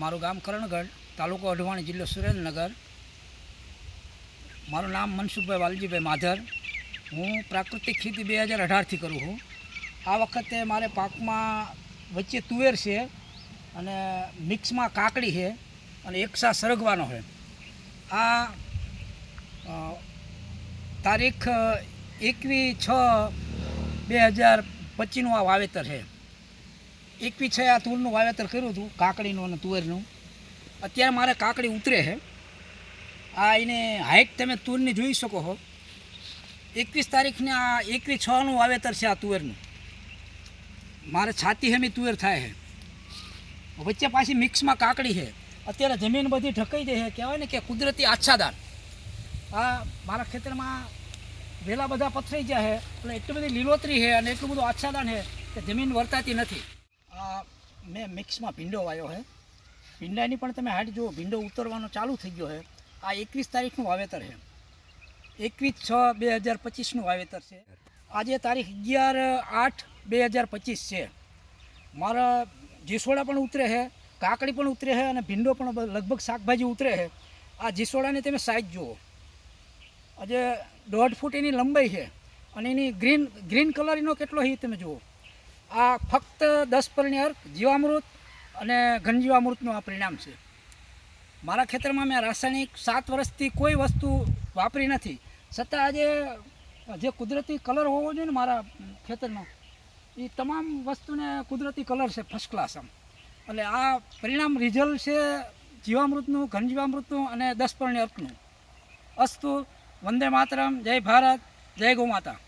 મારું ગામ કરણગઢ, તાલુકો અઢવાણી, જિલ્લો સુરેન્દ્રનગર. મારું નામ મનસુખભાઈ વાલજીભાઈ માધર. હું પ્રાકૃતિક ખેતી 2018થી કરું છું. આ વખતે મારે પાકમાં વચ્ચે તુવેર છે અને મિક્સમાં કાકડી છે અને એકસા સરગવાનો છે. આ તારીખ 21/6/2025નું આ વાવેતર છે. 21/6 આ તુરનું વાવેતર કર્યું હતું, કાકડીનું અને તુવેરનું. અત્યારે મારે કાકડી ઉતરે છે. આ એને હાઇટ તમે તુરની જોઈ શકો છો. 21 તારીખને આ 21/6નું વાવેતર છે. આ તુવેરનું મારે છાતી હેમી તુવેર થાય છે. વચ્ચે પાછી મિક્સમાં કાકડી છે. અત્યારે જમીન બધી ઢકાઈ જાય છે, કહેવાય ને કે કુદરતી આચ્છાદન. આ મારા ખેતરમાં વેલા બધા પથરાઈ ગયા છે એટલે એટલી બધી લીલોતરી છે અને એટલું બધું આચ્છાદન છે કે જમીન વર્તાતી નથી. આ મેં મિક્સમાં ભીંડો વાવ્યો છે. ભીંડાની પણ તમે હાઈટ જુઓ, ભીંડો ઉતરવાનો ચાલુ થઈ ગયો છે. આ 21 તારીખનું વાવેતર છે. 21/6/2025નું વાવેતર છે. આજે તારીખ 11/8/2025 છે. મારા જીસોડા પણ ઉતરે છે, કાકડી પણ ઉતરે છે અને ભીંડો પણ લગભગ શાકભાજી ઉતરે છે. આ જીસોડાની તમે સાઈઝ જુઓ, આજે 1.5 ફૂટ એની લંબાઈ છે અને એની ગ્રીન કલરનો કેટલો છે તમે જુઓ. આ ફક્ત 10 પરણી અર્ક, જીવામૃત અને ઘનજીવામૃતનું આ પરિણામ છે. મારા ખેતરમાં મેં રાસાયણિક 7 વર્ષથી કોઈ વસ્તુ વાપરી નથી, છતાં આજે જે કુદરતી કલર હોવો જોઈએ ને મારા ખેતરનો, એ તમામ વસ્તુને કુદરતી કલર છે ફર્સ્ટ ક્લાસ આમ. એટલે આ પરિણામ રિઝલ્ટ છે જીવામૃતનું, ઘનજીવામૃતનું અને 10 પરણી અર્કનું. અસ્તુ. વંદે માતરમ. જય ભારત. જય ગૌ માતા.